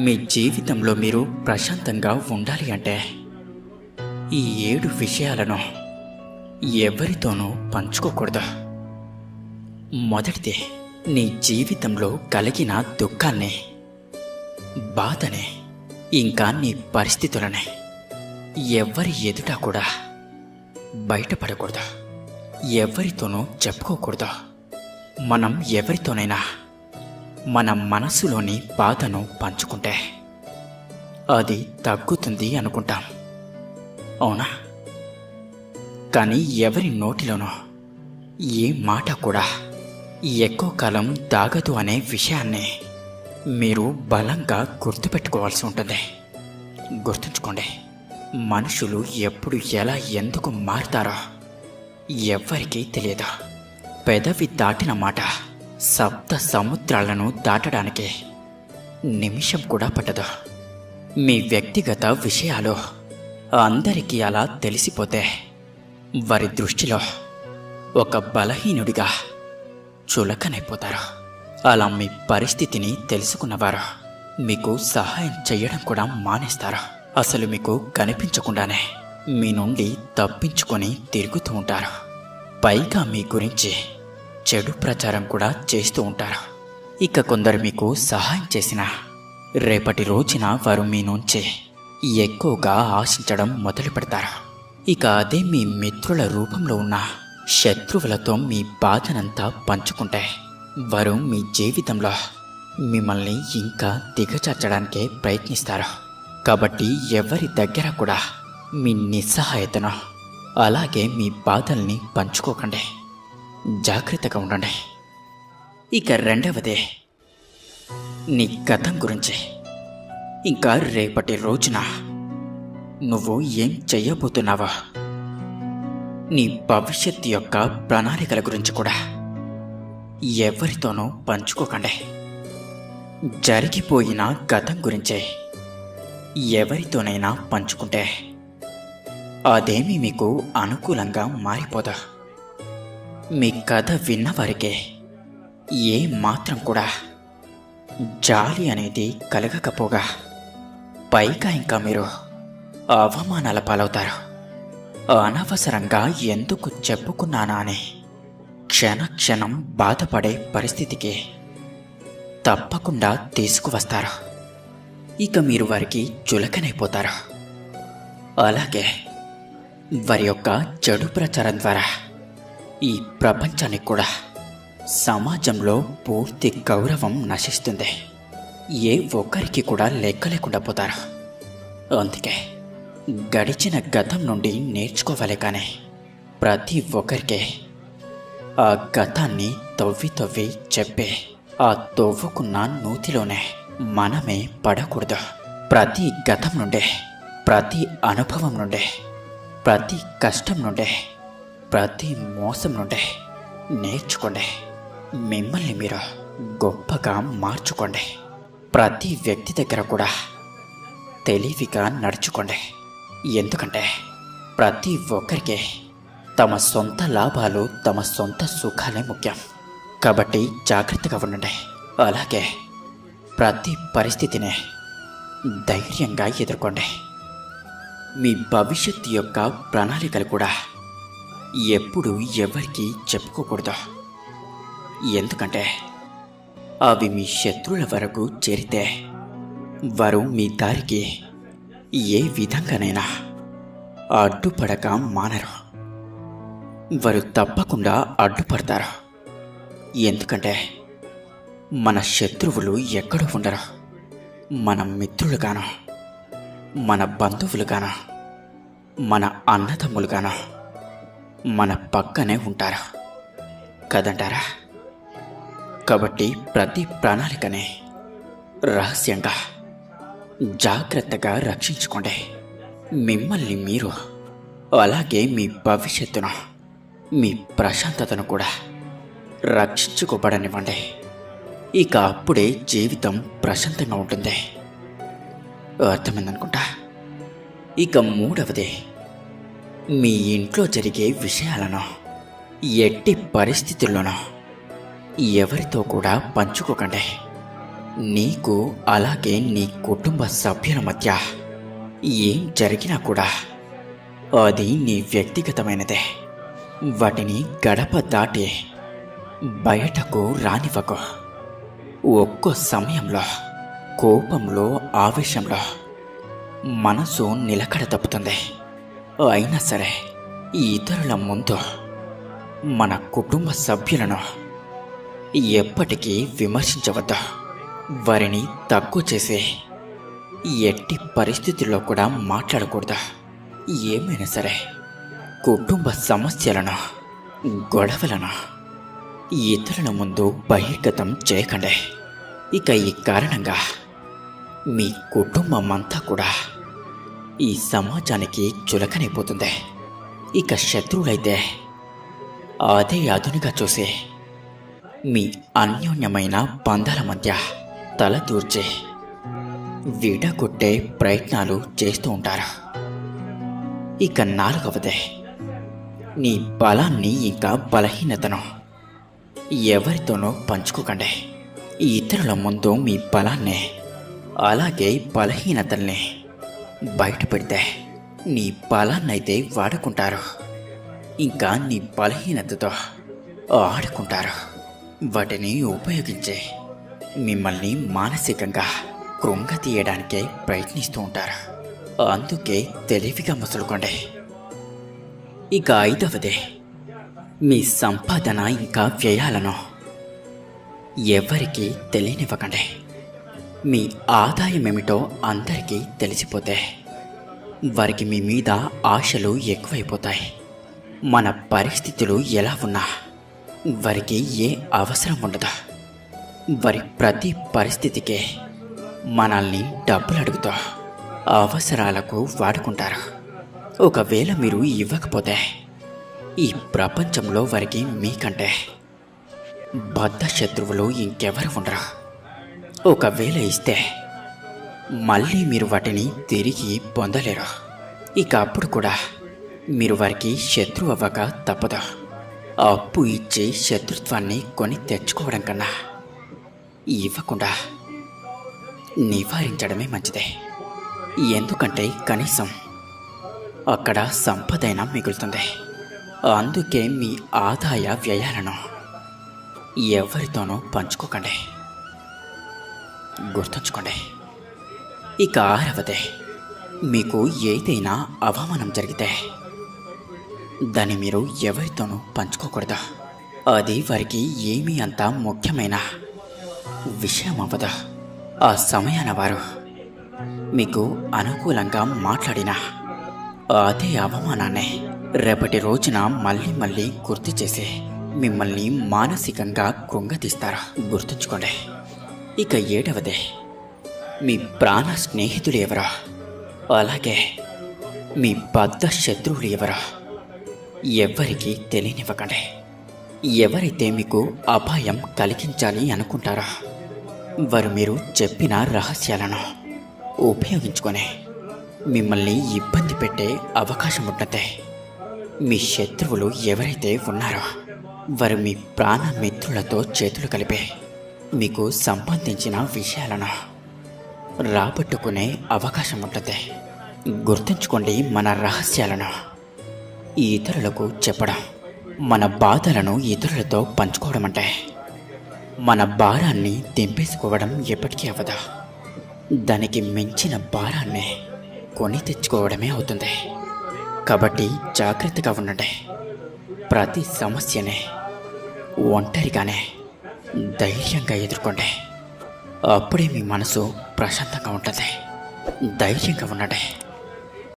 మీ జీవితంలో మీరు ప్రశాంతంగా ఉండాలి అంటే ఈ 7 విషయాలను ఎవరితోనూ పంచుకోకూడదు. మొదటిది, నీ జీవితంలో కలిగిన దుఃఖాన్ని, బాధని, ఇంకా నీ పరిస్థితులని ఎవరి ఎదుట కూడా బయటపడకూడదు. ఎవరితోనూ చెప్పుకోకూడదు. మనం ఎవరితోనైనా మన మనసులోని బాధను పంచుకుంటే అది తగ్గుతుంది అనుకుంటాం, అవునా? కానీ ఎవరి నోటిలోనూ ఏ మాట కూడా ఎక్కువ కాలం దాగదు అనే విషయాన్ని మీరు బలంగా గుర్తుపెట్టుకోవాల్సి ఉంటుంది. గుర్తుంచుకోండి, మనుషులు ఎప్పుడు ఎలా ఎందుకు మారుతారో ఎవ్వరికీ తెలియదు. పెదవి దాటిన మాట సప్త సముద్రాలను దాటడానికి నిమిషం కూడా పట్టదు. మీ వ్యక్తిగత విషయాలు అందరికీ అలా తెలిసిపోతే వారి దృష్టిలో ఒక బలహీనుడిగా చులకనైపోతారు. అలా మీ పరిస్థితిని తెలుసుకున్నవారు మీకు సహాయం చేయడం కూడా మానేస్తారు. అసలు మీకు కనిపించకుండానే మీ నుండి తప్పించుకొని తిరుగుతూ ఉంటారు. పైగా మీ గురించి చెడు ప్రచారం కూడా చేస్తూ ఉంటారు. ఇక కొందరు మీకు సహాయం చేసినా రేపటి రోజున వారు మీ నుంచి ఎక్కువగా ఆశించడం మొదలు పెడతారు. ఇక అదే మీ మిత్రుల రూపంలో ఉన్న శత్రువులతో మీ బాధనంతా పంచుకుంటే వారు మీ జీవితంలో మిమ్మల్ని ఇంకా దిగజార్చడానికే ప్రయత్నిస్తారు. కాబట్టి ఎవరి దగ్గర కూడా మీ నిస్సహాయతను, అలాగే మీ బాధల్ని పంచుకోకండి. జాగ్రత్తగా ఉండండి. ఇక రెండవది, నీ గతం గురించి, ఇంకా రేపటి రోజున నువ్వు ఏం చెయ్యబోతున్నావో, నీ భవిష్యత్తు యొక్క ప్రణాళికల గురించి కూడా ఎవరితోనూ పంచుకోకండి. జరిగిపోయిన గతం గురించి ఎవరితోనైనా పంచుకుంటే అదేమీ మీకు అనుకూలంగా మారిపోదు. మీ కథ విన్నవారికి ఏ మాత్రం కూడా జాలి అనేది కలగకపోగా పైగా ఇంకా మీరు అవమానాల పాలవుతారు. అనవసరంగా ఎందుకు చెప్పుకున్నానా అని క్షణక్షణం బాధపడే పరిస్థితికి తప్పకుండా తీసుకువస్తారు. ఇక మీరు వారికి చులకనైపోతారు. అలాగే వారి యొక్క చెడు ప్రచారం ద్వారా ఈ ప్రపంచానికి కూడా, సమాజంలో పూర్తి గౌరవం నశిస్తుంది. ఏ ఒక్కరికి కూడా లెక్క లేకుండా పోతారు. అందుకే గడిచిన గతం నుండి నేర్చుకోవాలి. కానీ ప్రతి ఒక్కరికి ఆ గతాన్ని తవ్వి తవ్వి చెప్పే ఆ తవ్వుకున్న నూతిలోనే మనమే పడకూడదు. ప్రతి గతం నుండే, ప్రతి అనుభవం నుండే, ప్రతి కష్టం నుండే, ప్రతి మోసం నుండే నేర్చుకోండి. మిమ్మల్ని మీరు గొప్పగా మార్చుకోండి. ప్రతి వ్యక్తి దగ్గర కూడా తెలివిగా నడుచుకోండి. ఎందుకంటే ప్రతి ఒక్కరికి తమ సొంత లాభాలు, తమ సొంత సుఖాలే ముఖ్యం. కాబట్టి జాగ్రత్తగా ఉండండి. అలాగే ప్రతి పరిస్థితిని ధైర్యంగా ఎదుర్కోండి. మీ భవిష్యత్తు యొక్క ప్రణాళికలు కూడా ఎప్పుడు ఎవరికి చెప్పుకోకూడదు. ఎందుకంటే అవి మీ శత్రువుల వరకు చేరితే వారు మీ దారికి ఏ విధంగానైనా అడ్డుపడక మానరు. వారు తప్పకుండా అడ్డుపడతారు. ఎందుకంటే మన శత్రువులు ఎక్కడో ఉండరు. మన మిత్రులుగానో, మన బంధువులుగానో, మన అన్నదమ్ములుగానో మన పక్కనే ఉంటారు కదంటారా? కాబట్టి ప్రతి ప్రణాళికనే రహస్యంగా, జాగ్రత్తగా రక్షించుకోండి. మిమ్మల్ని మీరు, అలాగే మీ భవిష్యత్తును, మీ ప్రశాంతతను కూడా రక్షించుకోబడనివ్వండి. ఇక అప్పుడే జీవితం ప్రశాంతంగా ఉంటుంది. అర్థమైందనుకుంటా. ఇక మూడవది, మీ ఇంట్లో జరిగే విషయాలను ఎట్టి పరిస్థితుల్లోనూ ఎవరితో కూడా పంచుకోకండి. నీకు అలాగే నీ కుటుంబ సభ్యుల మధ్య ఏం జరిగినా కూడా అది నీ వ్యక్తిగతమైనదే. వాటిని గడప దాటి బయటకు రానివ్వకు. ఒక్కో సమయంలో కోపంలో, ఆవేశంలో మనసు నిలకడ తప్పుతుంది. అయినా సరే ఇతరుల ముందు మన కుటుంబ సభ్యులను ఎప్పటికీ విమర్శించవద్దు. వారిని తక్కువ చేసి ఎట్టి పరిస్థితుల్లో కూడా మాట్లాడకూడదు. ఏమైనా సరే కుటుంబ సమస్యలను, గొడవలను ఇతరుల ముందు బహిర్గతం చేయకండి. ఇక ఈ కారణంగా మీ కుటుంబం అంతా కూడా ఈ సమాజానికి చులకనైపోతుంది. ఇక శత్రువులైతే అదే అదునుగా చూసి మీ అన్యోన్యమైన బంధాల మధ్య తల దూర్చి విడగొట్టే ప్రయత్నాలు చేస్తూ ఉంటారు. ఇక 4వది, నీ బలాన్ని ఇంకా బలహీనతను ఎవరితోనూ పంచుకోకండి. ఇతరుల ముందు మీ బలాన్ని అలాగే బలహీనతల్ని బయట పెడితే నీ బలాన్నైతే వాడుకుంటారు, ఇంకా నీ బలహీనతతో ఆడుకుంటారు. వాటిని ఉపయోగించి మిమ్మల్ని మానసికంగా కృంగతీయడానికే ప్రయత్నిస్తూ ఉంటారు. అందుకే తెలివిగా మసులుకోండి. ఇక 5వది, మీ సంపాదన ఇంకా వ్యయాలను ఎవరికీ తెలియనివ్వకండి. మీ ఆదాయం ఏమిటో అందరికీ తెలిసిపోతే వారికి మీ మీద ఆశలు ఎక్కువైపోతాయి. మన పరిస్థితులు ఎలా ఉన్నా వారికి ఏ అవసరం ఉండదు. వారి ప్రతి పరిస్థితికి మనల్ని డబ్బులు అడుగుతూ అవసరాలకు వాడుకుంటారు. ఒకవేళ మీరు ఇవ్వకపోతే ఈ ప్రపంచంలో వారికి మీకంటే బద్ధ శత్రువులు ఇంకెవరు ఉండరు. ఒకవేళ ఇస్తే మళ్ళీ మీరు వాటిని తిరిగి పొందలేరు. ఇక అప్పుడు కూడా మీరు వారికి శత్రువు అవ్వక తప్పదు. అప్పు ఇచ్చి శత్రుత్వాన్ని కొని తెచ్చుకోవడం కన్నా ఇవ్వకుండా నివారించడమే మంచిదే. ఎందుకంటే కనీసం అక్కడ సంపదైనా మిగులుతుంది. అందుకే మీ ఆదాయ వ్యయాలను ఎవరితోనూ పంచుకోకండి. గుర్తుంచుకోండి. ఇక 6వది, మీకు ఏదైనా అవమానం జరిగితే దాన్ని మీరు ఎవరితోనూ పంచుకోకూడదు. అది వారికి ఏమీ అంత ముఖ్యమైన విషయం అవ్వదు. ఆ సమయాన వారు మీకు అనుకూలంగా మాట్లాడిన అదే అవమానాన్ని రేపటి రోజున మళ్ళీ మళ్ళీ గుర్తు చేసి మిమ్మల్ని మానసికంగా కృంగతీస్తారు. గుర్తుంచుకోండి. ఇక 7వది, మీ ప్రాణ స్నేహితులు ఎవరో అలాగే మీ బద్ధ శత్రువులు ఎవరో ఎవరికీ తెలియనివ్వకండి. ఎవరైతే మీకు అపాయం కలిగించాలి అనుకుంటారో వారు మీరు చెప్పిన రహస్యాలను ఉపయోగించుకొని మిమ్మల్ని ఇబ్బంది పెట్టే అవకాశం ఉంటుంది. మీ శత్రువులు ఎవరైతే ఉన్నారో వారు మీ ప్రాణ మిత్రులతో చేతులు కలిపి మీకు సంబంధించిన విషయాలను రాబట్టుకునే అవకాశం ఉంటుంది. గుర్తుంచుకోండి, మన రహస్యాలను ఇతరులకు చెప్పడం, మన బాధలను ఇతరులతో పంచుకోవడం అంటే మన భారాన్ని దింపేసుకోవడం ఎప్పటికీ అవ్వదు. దానికి మించిన భారాన్ని కొని తెచ్చుకోవడమే అవుతుంది. కాబట్టి జాగ్రత్తగా ఉండండి. ప్రతి సమస్యని ఒంటరిగానే ధైర్యంగా ఎదుర్కోండి. అప్పుడే మీ మనసు ప్రశాంతంగా ఉంటుంది. ధైర్యంగా ఉండండి.